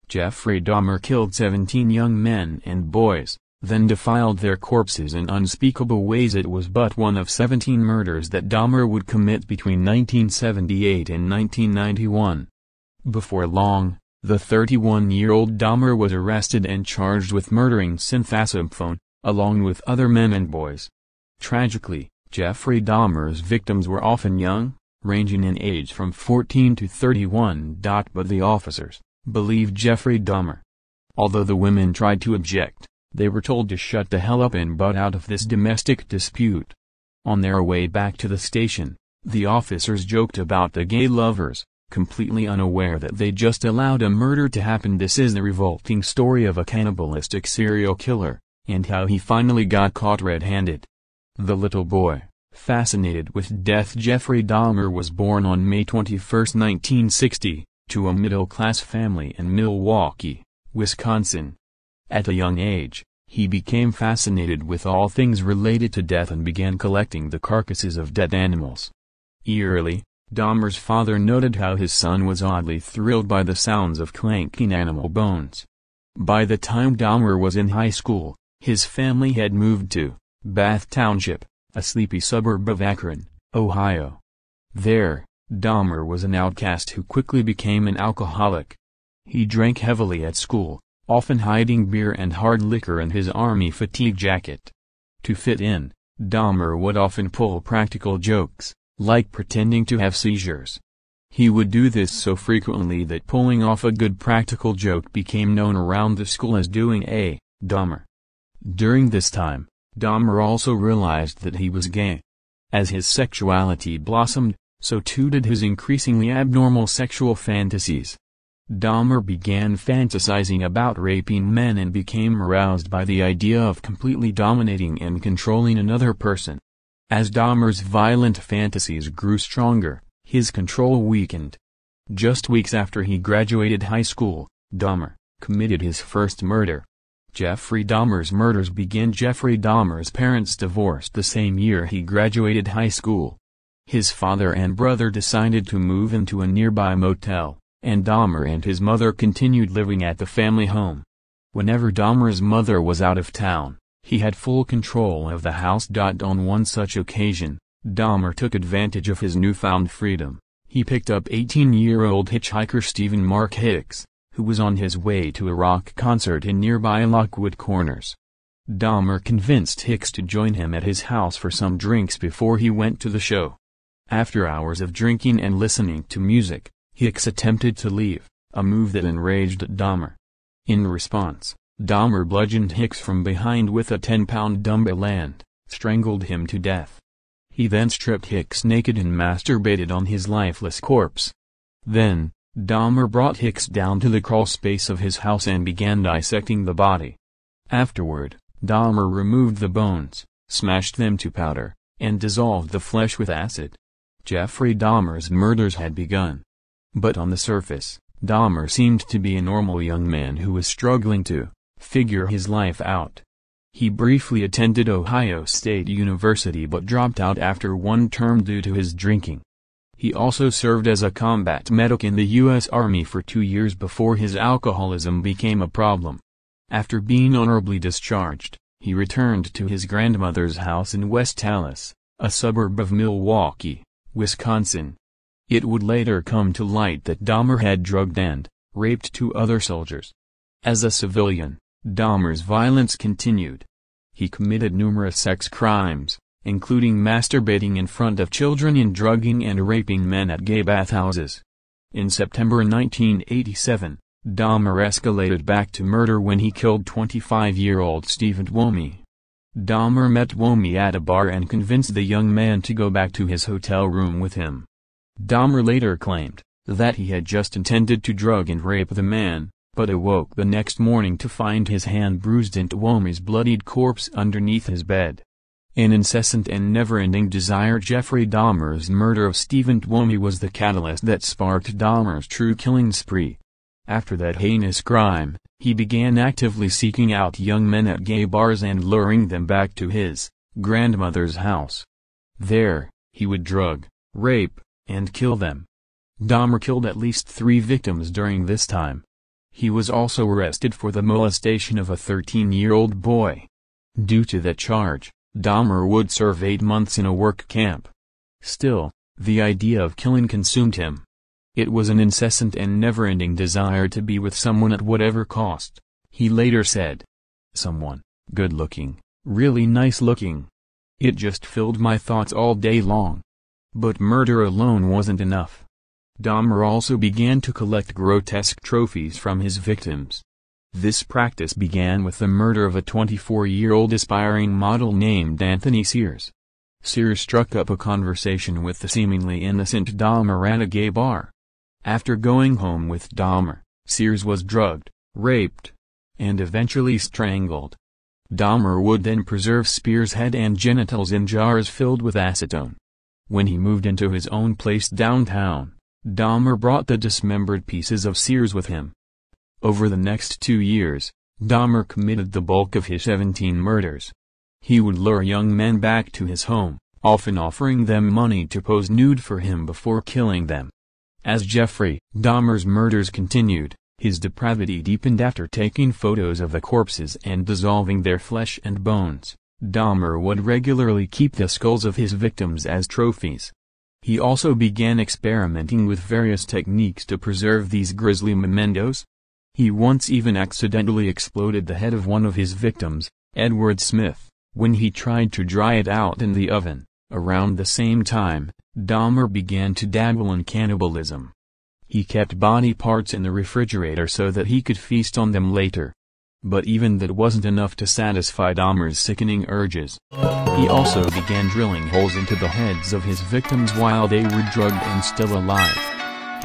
Jeffrey Dahmer killed 17 young men and boys, then defiled their corpses in unspeakable ways. It was but one of 17 murders that Dahmer would commit between 1978 and 1991. Before long, the 31-year-old Dahmer was arrested and charged with murdering Synthasymphone, along with other men and boys. Tragically, Jeffrey Dahmer's victims were often young, ranging in age from 14 to 31. But the officers believed Jeffrey Dahmer. Although the women tried to object, they were told to shut the hell up and butt out of this domestic dispute. On their way back to the station, the officers joked about the gay lovers, completely unaware that they just allowed a murder to happen. This is the revolting story of a cannibalistic serial killer, and how he finally got caught red-handed. The little boy, fascinated with death. Jeffrey Dahmer was born on May 21, 1960, to a middle-class family in Milwaukee, Wisconsin. At a young age, he became fascinated with all things related to death and began collecting the carcasses of dead animals. Eerily, Dahmer's father noted how his son was oddly thrilled by the sounds of clanking animal bones. By the time Dahmer was in high school, his family had moved to Bath Township, a sleepy suburb of Akron, Ohio. There, Dahmer was an outcast who quickly became an alcoholic. He drank heavily at school, often hiding beer and hard liquor in his army fatigue jacket. To fit in, Dahmer would often pull practical jokes, like pretending to have seizures. He would do this so frequently that pulling off a good practical joke became known around the school as doing a Dahmer. During this time, Dahmer also realized that he was gay. As his sexuality blossomed, so too did his increasingly abnormal sexual fantasies. Dahmer began fantasizing about raping men and became aroused by the idea of completely dominating and controlling another person. As Dahmer's violent fantasies grew stronger, his control weakened. Just weeks after he graduated high school, Dahmer committed his first murder. Jeffrey Dahmer's murders began. Jeffrey Dahmer's parents divorced the same year he graduated high school. His father and brother decided to move into a nearby motel, and Dahmer and his mother continued living at the family home. Whenever Dahmer's mother was out of town, he had full control of the house. On one such occasion, Dahmer took advantage of his newfound freedom. He picked up 18-year-old hitchhiker Stephen Mark Hicks, who was on his way to a rock concert in nearby Lockwood Corners. Dahmer convinced Hicks to join him at his house for some drinks before he went to the show. After hours of drinking and listening to music, Hicks attempted to leave, a move that enraged Dahmer. In response, Dahmer bludgeoned Hicks from behind with a 10-pound dumbbell and strangled him to death. He then stripped Hicks naked and masturbated on his lifeless corpse. Then, Dahmer brought Hicks down to the crawl space of his house and began dissecting the body. Afterward, Dahmer removed the bones, smashed them to powder, and dissolved the flesh with acid. Jeffrey Dahmer's murders had begun. But on the surface, Dahmer seemed to be a normal young man who was struggling to figure his life out. He briefly attended Ohio State University but dropped out after one term due to his drinking. He also served as a combat medic in the U.S. Army for 2 years before his alcoholism became a problem. After being honorably discharged, he returned to his grandmother's house in West Allis, a suburb of Milwaukee, Wisconsin. It would later come to light that Dahmer had drugged and raped 2 other soldiers. As a civilian, Dahmer's violence continued. He committed numerous sex crimes, including masturbating in front of children and drugging and raping men at gay bathhouses. In September 1987, Dahmer escalated back to murder when he killed 25-year-old Stephen Dahmer. Dahmer met Dahmer at a bar and convinced the young man to go back to his hotel room with him. Dahmer later claimed that he had just intended to drug and rape the man, but awoke the next morning to find his hand bruised and Dahmer's bloodied corpse underneath his bed. An incessant and never-ending desire. Jeffrey Dahmer's murder of Stephen Dahmer was the catalyst that sparked Dahmer's true killing spree. After that heinous crime, he began actively seeking out young men at gay bars and luring them back to his grandmother's house. There, he would drug, rape, and kill them. Dahmer killed at least 3 victims during this time. He was also arrested for the molestation of a 13-year-old boy. Due to that charge, Dahmer would serve 8 months in a work camp. Still, the idea of killing consumed him. It was an incessant and never-ending desire to be with someone at whatever cost. He later said, "Someone, good-looking, really nice-looking. It just filled my thoughts all day long." But murder alone wasn't enough. Dahmer also began to collect grotesque trophies from his victims. This practice began with the murder of a 24-year-old aspiring model named Anthony Sears. Sears struck up a conversation with the seemingly innocent Dahmer at a gay bar. After going home with Dahmer, Sears was drugged, raped, and eventually strangled. Dahmer would then preserve Spears' head and genitals in jars filled with acetone. When he moved into his own place downtown, Dahmer brought the dismembered pieces of Sears with him. Over the next 2 years, Dahmer committed the bulk of his 17 murders. He would lure young men back to his home, often offering them money to pose nude for him before killing them. As Jeffrey Dahmer's murders continued, his depravity deepened. After taking photos of the corpses and dissolving their flesh and bones, Dahmer would regularly keep the skulls of his victims as trophies. He also began experimenting with various techniques to preserve these grisly mementos. He once even accidentally exploded the head of one of his victims, Edward Smith, when he tried to dry it out in the oven. Around the same time, Dahmer began to dabble in cannibalism. He kept body parts in the refrigerator so that he could feast on them later. But even that wasn't enough to satisfy Dahmer's sickening urges. He also began drilling holes into the heads of his victims while they were drugged and still alive.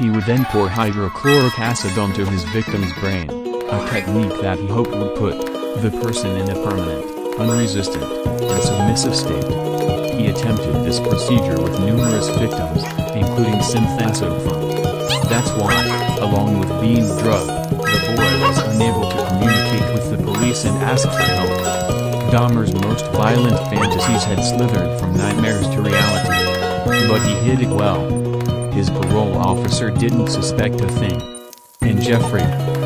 He would then pour hydrochloric acid onto his victim's brain, a technique that he hoped would put the person in a permanent, unresistant, and submissive state. He attempted this procedure with numerous victims, including synthazophone. That's why, along with being drugged, the boy was unable to communicate with the police and ask for help. Dahmer's most violent fantasies had slithered from nightmares to reality. But he hid it well. His parole officer didn't suspect a thing. And Jeffrey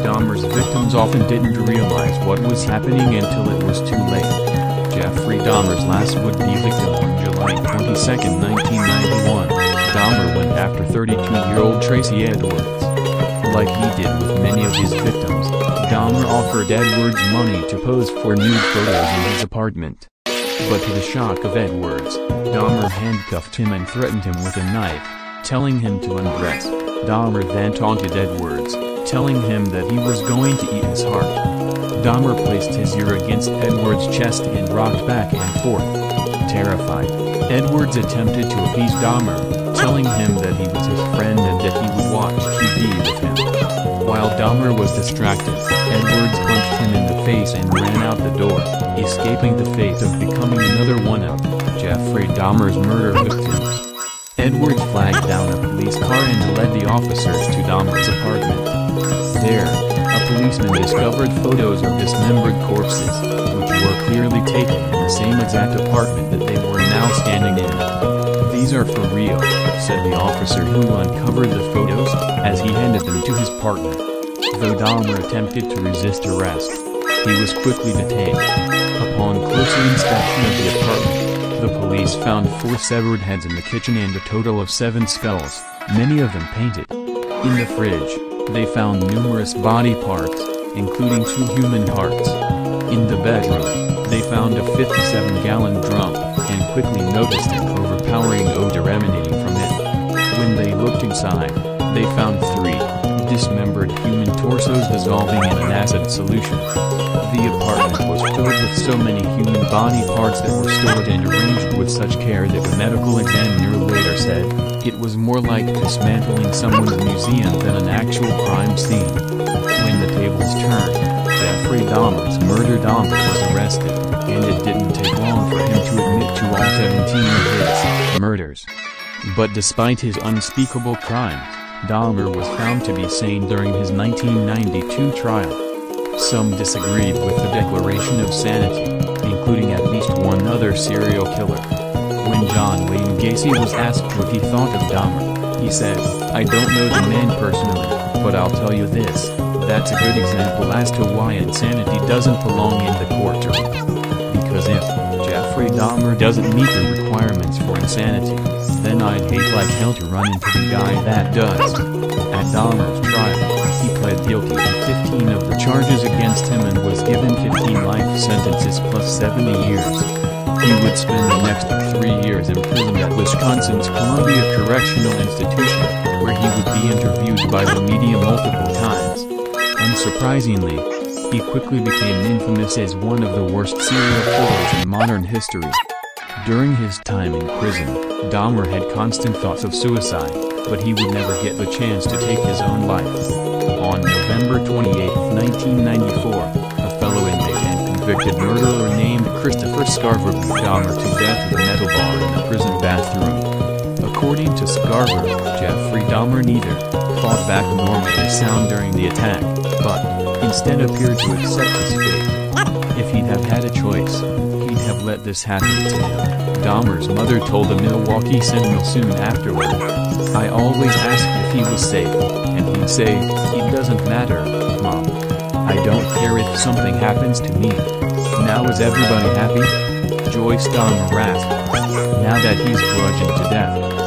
Dahmer's victims often didn't realize what was happening until it was too late. Jeffrey Dahmer's last would-be victim on July 22, 1991, Dahmer went after 32-year-old Tracy Edwards. Like he did with many of his victims, Dahmer offered Edwards money to pose for nude photos in his apartment. But to the shock of Edwards, Dahmer handcuffed him and threatened him with a knife, telling him to undress. Dahmer then taunted Edwards, telling him that he was going to eat his heart. Dahmer placed his ear against Edwards' chest and rocked back and forth. Terrified, Edwards attempted to appease Dahmer, telling him that he was his friend and that he would watch TV with him. While Dahmer was distracted, Edwards punched him in the face and ran out the door, escaping the fate of becoming another one of Jeffrey Dahmer's murder victims. Edwards flagged down a police car and led the officers to Dahmer's apartment. There, a policeman discovered photos of dismembered corpses, which were clearly taken in the same exact apartment that they were now standing in. "These are for real," said the officer who uncovered the photos, as he handed them to his partner. Though Dahmer attempted to resist arrest, he was quickly detained. Upon closer inspection of the apartment, the police found 4 severed heads in the kitchen and a total of 7 skulls, many of them painted. In the fridge, they found numerous body parts, including 2 human hearts. In the bedroom, they found a 57-gallon drum, and quickly noticed an overpowering odor emanating from it. When they looked inside, they found 3 dismembered human torsos dissolving in an acid solution. The apartment was filled with so many human body parts that were stored and arranged with such care that the medical examiner later said, it was more like dismantling someone's museum than an actual crime scene. When the tables turned, Jeffrey Dahmer's murder. Dahmer was arrested, and it didn't take long for him to admit to all 17 of his murders. But despite his unspeakable crimes, Dahmer was found to be sane during his 1992 trial. Some disagreed with the declaration of sanity, including at least one other serial killer. When John Wayne Gacy was asked what he thought of Dahmer, he said, "I don't know the man personally, but I'll tell you this, That's a good example as to why insanity doesn't belong in the courtroom. Because if Jeffrey Dahmer doesn't meet the requirements for insanity, then I'd hate like hell to run into the guy that does. At Dahmer's trial, he pled guilty to 15 of the charges against him and was given 15 life sentences plus 70 years. He would spend the next 3 years imprisoned at Wisconsin's Columbia Correctional Institution, where he would be interviewed by the media multiple times. Unsurprisingly, he quickly became infamous as one of the worst serial killers in modern history. During his time in prison, Dahmer had constant thoughts of suicide, but he would never get the chance to take his own life. On November 28, 1994, a fellow inmate and convicted murderer named Christopher Scarver beat Dahmer to death with a metal bar in the prison bathroom. According to Scarver, Jeffrey Dahmer neither fought back nor made a sound during the attack, but instead appeared to accept his fate. If he'd have had a choice, he'd have let this happen to him. Dahmer's mother told the Milwaukee Sentinel soon afterward. I always asked if he was safe, and he'd say, "It doesn't matter, Mom. I don't care if something happens to me." Now is everybody happy? Joyce Dahmer asked. Now that he's bludgeoned to death,